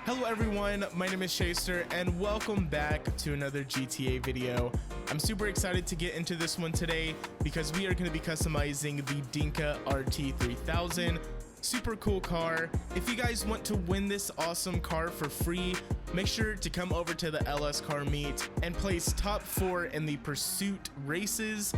Hello everyone, my name is Chaseter and welcome back to another GTA video. I'm super excited to get into this one today because we are going to be customizing the Dinka RT3000. Super cool car. If you guys want to win this awesome car for free, make sure to come over to the LS car meet and place top 4 in the pursuit races.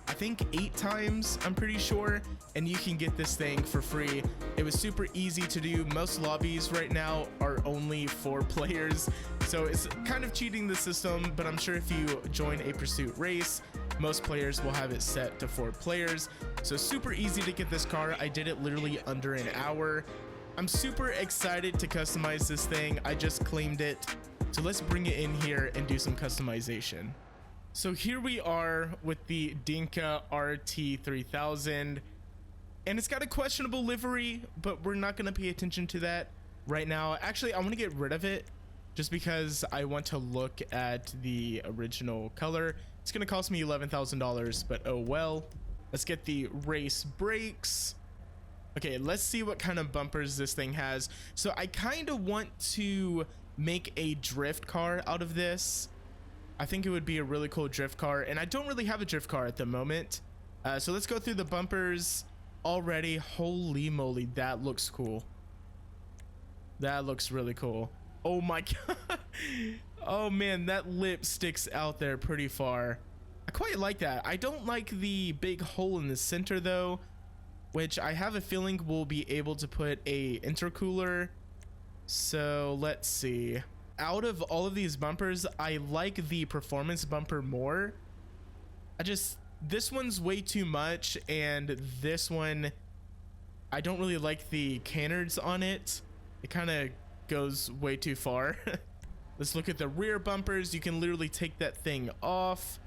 I think 8 times, I'm pretty sure, and you can get this thing for free. It was super easy to do. Most lobbies right now are only 4 players, so it's kind of cheating the system, but I'm sure if you join a pursuit race, most players will have it set to 4 players. So super easy to get this car. I did it literally under an hour. I'm super excited to customize this thing. I just claimed it. So let's bring it in here and do some customization. So here we are with the Dinka RT3000, and it's got a questionable livery, but we're not going to pay attention to that right now. Actually, I want to get rid of it just because I want to look at the original color. It's going to cost me $11,000, but oh well. Let's get the race brakes. Okay, let's see what kind of bumpers this thing has. So I kind of want to make a drift car out of this. I think it would be a really cool drift car, and I don't really have a drift car at the moment. So let's go through the bumpers already. Holy moly, that looks cool. That looks really cool. Oh my god. Oh man, that lip sticks out there pretty far. I quite like that. I don't like the big hole in the center though, which I have a feeling we'll be able to put a intercooler. So let's see. Out of all of these bumpers, I like the performance bumper more. This one's way too much, and this one, I don't really like the canards on it. It kind of goes way too far. Let's look at the rear bumpers. You can literally take that thing off.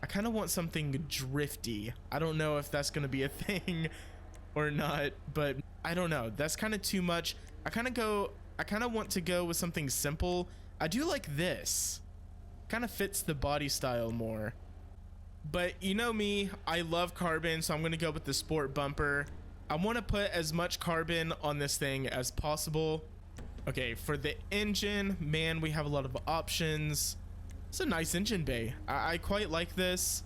I kind of want something drifty. I don't know if that's going to be a thing or not, but I don't know. That's kind of too much. I kind of want to go with something simple. I do like this. Kind of fits the body style more. But you know me, I love carbon, so I'm going to go with the sport bumper. I want to put as much carbon on this thing as possible. Okay, for the engine, man, we have a lot of options. It's a nice engine bay. I quite like this.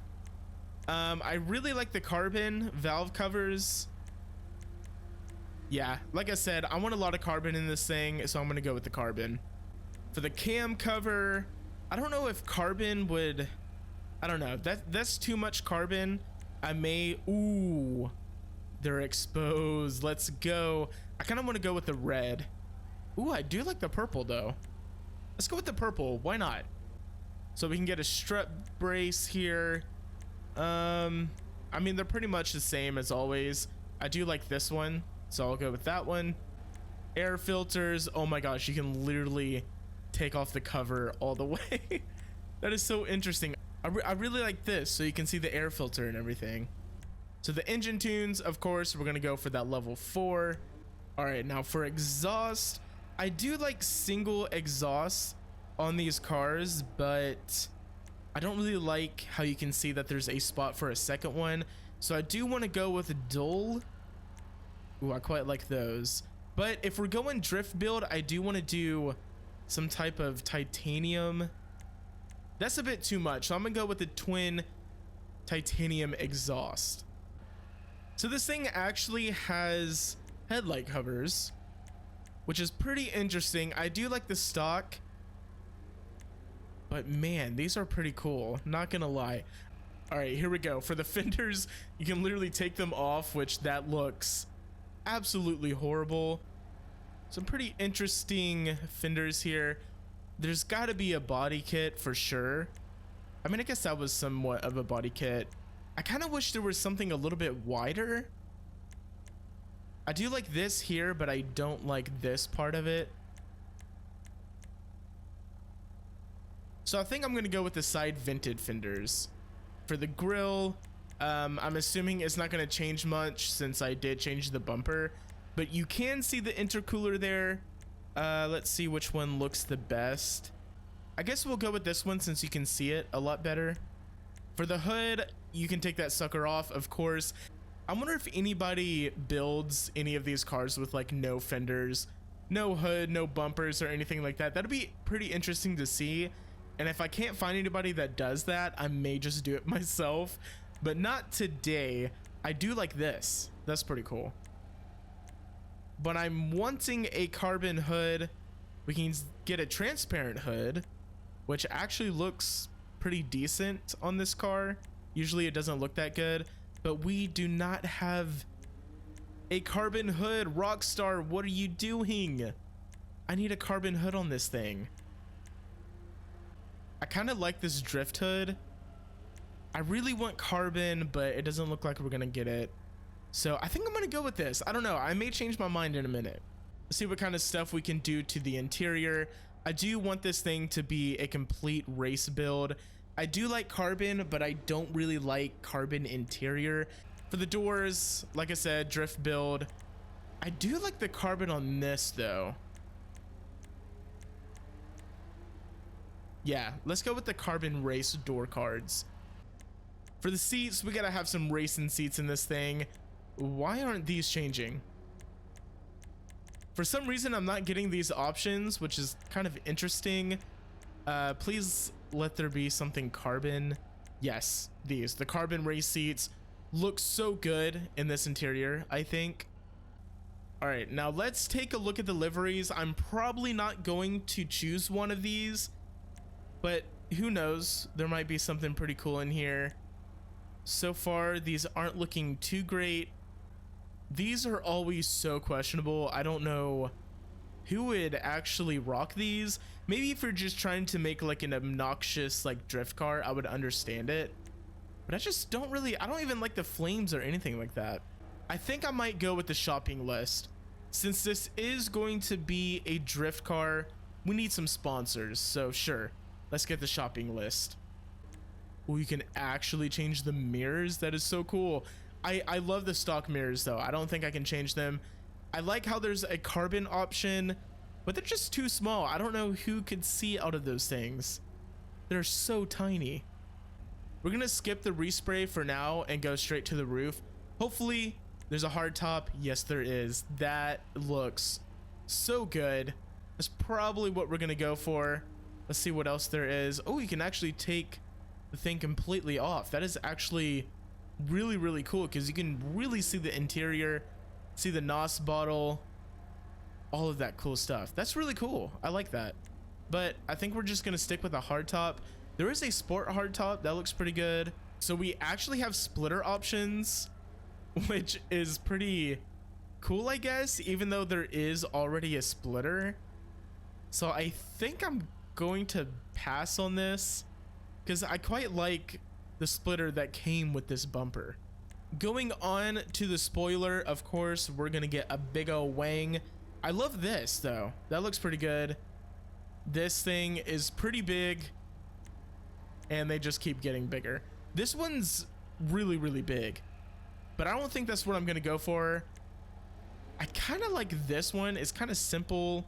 I really like the carbon valve covers. Yeah, like I said, I want a lot of carbon in this thing, so I'm going to go with the carbon. For the cam cover, I don't know if carbon would... I don't know. That's too much carbon. I may... Ooh, they're exposed. Let's go. I kind of want to go with the red. Ooh, I do like the purple, though. Let's go with the purple. Why not? So we can get a strut brace here. I mean, they're pretty much the same as always. I do like this one, so I'll go with that one. Air filters. Oh my gosh, you can literally take off the cover all the way. That is so interesting. I really like this, so you can see the air filter and everything. So the engine tunes, of course, we're gonna go for that level 4. All right, now for exhaust, I do like single exhaust on these cars, but I don't really like how you can see that there's a spot for a second one. So I do want to go with a dual. Ooh, I quite like those. But if we're going drift build, I do want to do some type of titanium. That's a bit too much, so I'm gonna go with the twin titanium exhaust. So this thing actually has headlight covers, which is pretty interesting. I do like the stock, but man, these are pretty cool, not gonna lie. All right, here we go. For the fenders, you can literally take them off, which that looks absolutely horrible. Some pretty interesting fenders here. There's got to be a body kit for sure. I mean, I guess that was somewhat of a body kit. I kind of wish there was something a little bit wider. I do like this here, but I don't like this part of it. So I think I'm going to go with the side vented fenders. For the grill, I'm assuming it's not going to change much since I did change the bumper. But you can see the intercooler there. Let's see which one looks the best. I guess we'll go with this one since you can see it a lot better. For the hood, you can take that sucker off, of course. I wonder if anybody builds any of these cars with like no fenders. No hood, no bumpers or anything like that. That'd be pretty interesting to see. And if I can't find anybody that does that, I may just do it myself, but not today. I do like this. That's pretty cool. But I'm wanting a carbon hood. We can get a transparent hood, which actually looks pretty decent on this car. Usually it doesn't look that good, but we do not have a carbon hood. Rockstar, what are you doing? I need a carbon hood on this thing. I kind of like this drift hood. I really want carbon, but it doesn't look like we're gonna get it. So I think I'm gonna go with this. I don't know, I may change my mind in a minute. Let's see what kind of stuff we can do to the interior. I do want this thing to be a complete race build. I do like carbon, but I don't really like carbon interior. For the doors, like I said, drift build. I do like the carbon on this though. Yeah, let's go with the carbon race door cards. For the seats, we gotta have some racing seats in this thing. Why aren't these changing? For some reason, I'm not getting these options, which is kind of interesting. Please let there be something carbon. Yes, these. The carbon race seats look so good in this interior, I think. All right, now let's take a look at the liveries. I'm probably not going to choose one of these, but who knows? There might be something pretty cool in here. So far, these aren't looking too great. These are always so questionable. I don't know who would actually rock these. Maybe if you're just trying to make like an obnoxious like drift car, I would understand it. But I just don't really, I don't even like the flames or anything like that. I think I might go with the shopping list. Since this is going to be a drift car, we need some sponsors. So sure, let's get the shopping list. Oh, you can actually change the mirrors. That is so cool. I love the stock mirrors though. I don't think I can change them. I like how there's a carbon option, but they're just too small. I don't know who could see out of those things. They're so tiny. We're gonna skip the respray for now and go straight to the roof. Hopefully there's a hard top. Yes, there is. That looks so good. That's probably what we're gonna go for. Let's see what else there is. Oh, you can actually take the thing completely off. That is actually really, really cool because you can really see the interior, see the NOS bottle, all of that cool stuff. That's really cool. I like that. But I think we're just gonna stick with a hardtop. There is a sport hardtop that looks pretty good. So we actually have splitter options, which is pretty cool, I guess, even though there is already a splitter. So I think I'm going to pass on this because I quite like the splitter that came with this bumper. Going on to the spoiler, of course, we're gonna get a big old wang. I love this though. That looks pretty good. This thing is pretty big and they just keep getting bigger. This one's really, really big, but I don't think that's what I'm gonna go for. I kind of like this one. It's kind of simple,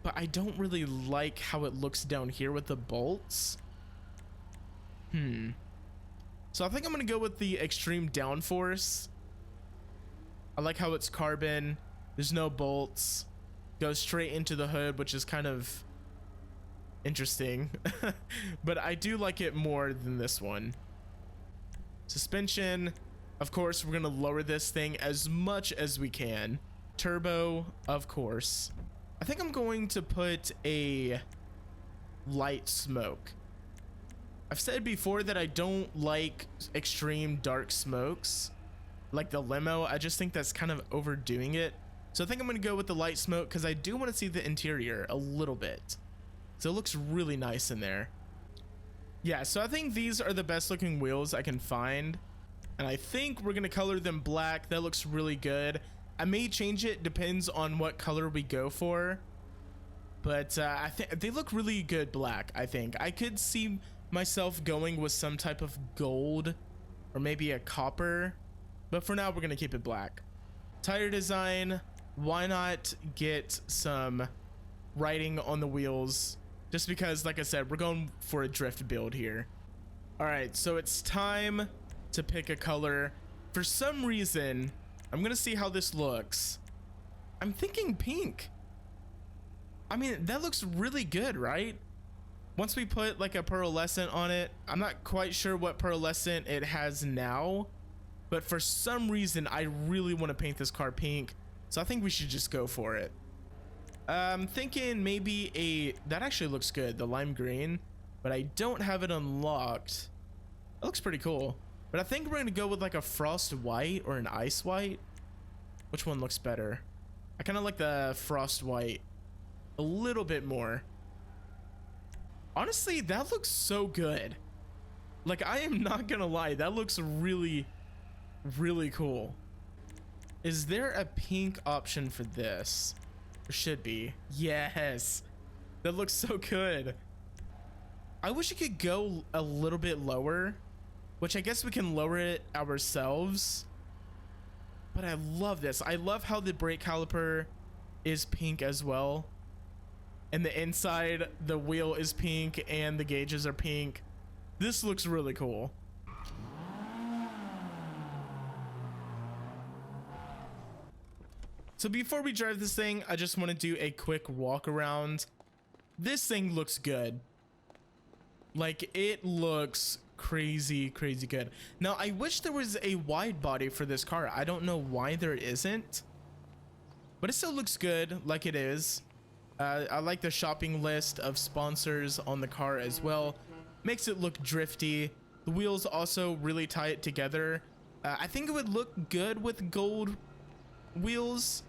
but I don't really like how it looks down here with the bolts. So I think I'm gonna go with the extreme downforce. I like how it's carbon. There's no bolts. Goes straight into the hood, which is kind of interesting. But I do like it more than this one. Suspension. Of course, we're gonna lower this thing as much as we can. Turbo, of course. I think I'm going to put a light smoke. I've said before that I don't like extreme dark smokes like the limo. I just think that's kind of overdoing it. So I think I'm gonna go with the light smoke because I do want to see the interior a little bit. So it looks really nice in there. Yeah, so I think these are the best looking wheels I can find. And I think we're gonna color them black. That looks really good. I may change it, depends on what color we go for. But I think they look really good black, I think. I could see myself going with some type of gold or maybe a copper, but for now we're gonna keep it black. Tire design, why not get some writing on the wheels, just because like I said, we're going for a drift build here. All right, so it's time to pick a color. For some reason, I'm gonna see how this looks. I'm thinking pink. I mean, that looks really good, right? Once we put like a pearlescent on it, I'm not quite sure what pearlescent it has now, but for some reason I really want to paint this car pink, so I think we should just go for it. I'm thinking maybe that actually looks good, the lime green, but I don't have it unlocked. It looks pretty cool, but I think we're gonna go with like a frost white or an ice white. Which one looks better? I kind of like the frost white a little bit more. Honestly, that looks so good. Like, I am not gonna lie, that looks really, really cool. Is there a pink option for this? There should be. Yes, that looks so good. I wish it could go a little bit lower, which I guess we can lower it ourselves. But I love this. I love how the brake caliper is pink as well. And the inside, the wheel is pink and the gauges are pink. This looks really cool. So before we drive this thing, I just want to do a quick walk around. This thing looks good. Like, it looks crazy good. Now, I wish there was a wide body for this car. I don't know why there isn't, but it still looks good like it is. I like the shopping list of sponsors on the car as well. Makes it look drifty. The wheels also really tie it together. I think it would look good with gold wheels,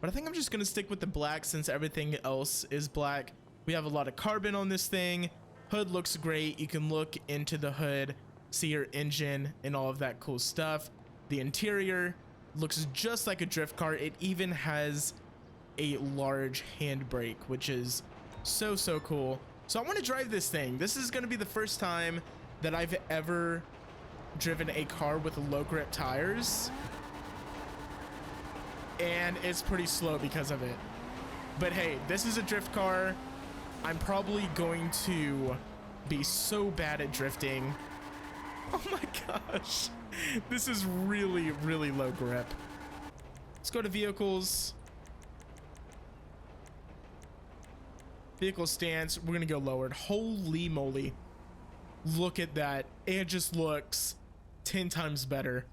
but I think I'm just gonna stick with the black since everything else is black. We have a lot of carbon on this thing. Hood looks great. You can look into the hood, see your engine and all of that cool stuff. The interior looks just like a drift car. It even has a large handbrake, which is so cool. So I want to drive this thing. This is going to be the first time that I've ever driven a car with low grip tires, and it's pretty slow because of it. But hey, this is a drift car. I'm probably going to be so bad at drifting. Oh my gosh, this is really low grip. Let's go to vehicles. Vehicle stance, we're gonna go lowered. Holy moly, look at that. It just looks 10 times better.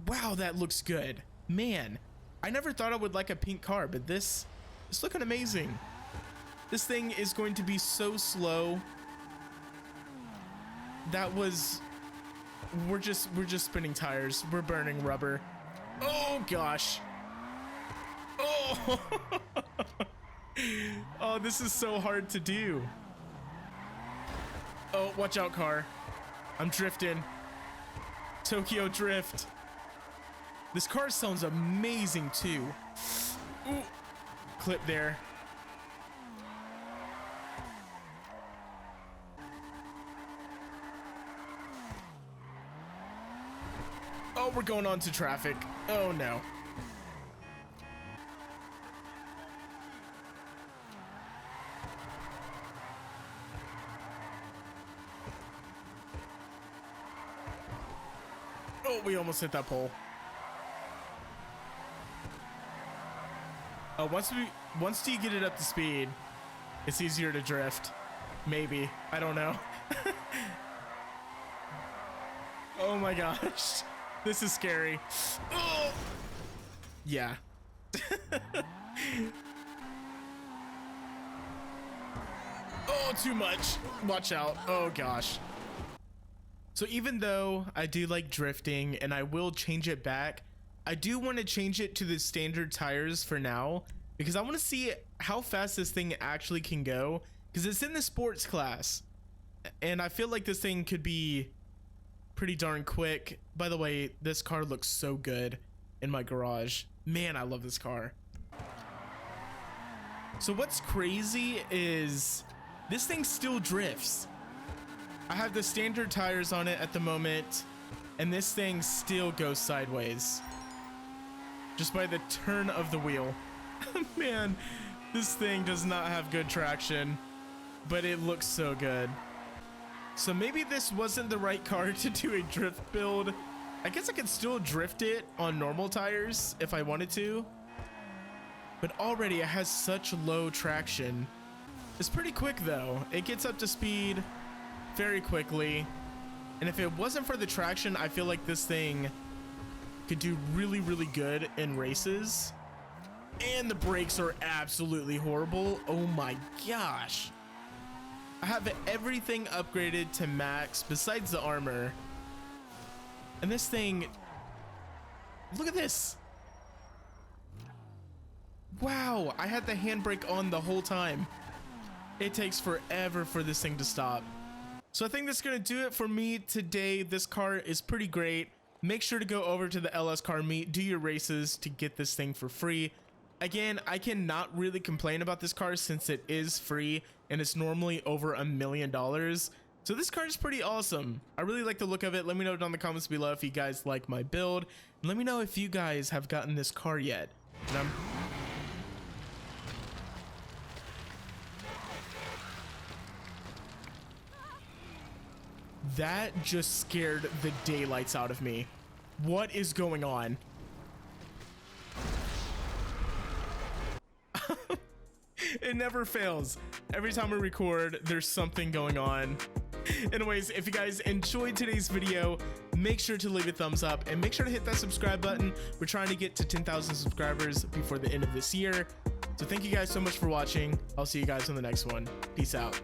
Wow, that looks good. Man, I never thought I would like a pink car, but this is looking amazing. This thing is going to be so slow. That was, we're just spinning tires. We're burning rubber. Oh gosh. Oh. Oh, this is so hard to do. Oh, watch out, car. I'm drifting. Tokyo drift. This car sounds amazing too. Ooh. Clip there. Oh, we're going on to traffic. Oh no. Oh, we almost hit that pole. Oh, once you get it up to speed, it's easier to drift. Maybe. I don't know. Oh my gosh. This is scary. Oh! Yeah. Oh, too much. Watch out. Oh gosh. So even though I do like drifting and I will change it back, I do want to change it to the standard tires for now because I want to see how fast this thing actually can go, because it's in the sports class and I feel like this thing could be pretty darn quick. By the way, this car looks so good in my garage. Man, I love this car. So what's crazy is this thing still drifts. I have the standard tires on it at the moment, and this thing still goes sideways just by the turn of the wheel. Man, this thing does not have good traction, but it looks so good. So maybe this wasn't the right car to do a drift build. I guess I could still drift it on normal tires if I wanted to. but already it has such low traction. It's pretty quick though. It gets up to speed very quickly. And if it wasn't for the traction, I feel like this thing could do really, really good in races. And the brakes are absolutely horrible. Oh my gosh. I have everything upgraded to max besides the armor. And this thing, look at this. Wow, I had the handbrake on the whole time. It takes forever for this thing to stop. So I think that's gonna do it for me today. This car is pretty great. Make sure to go over to the LS Car Meet, do your races to get this thing for free. Again, I cannot really complain about this car since it is free and it's normally over $1 million. So this car is pretty awesome. I really like the look of it. Let me know down in the comments below if you guys like my build. And let me know if you guys have gotten this car yet. And that just scared the daylights out of me. What is going on? It never fails. Every time we record, there's something going on. Anyways, if you guys enjoyed today's video, make sure to leave a thumbs up and make sure to hit that subscribe button. We're trying to get to 10,000 subscribers before the end of this year. So thank you guys so much for watching. I'll see you guys on the next one. Peace out.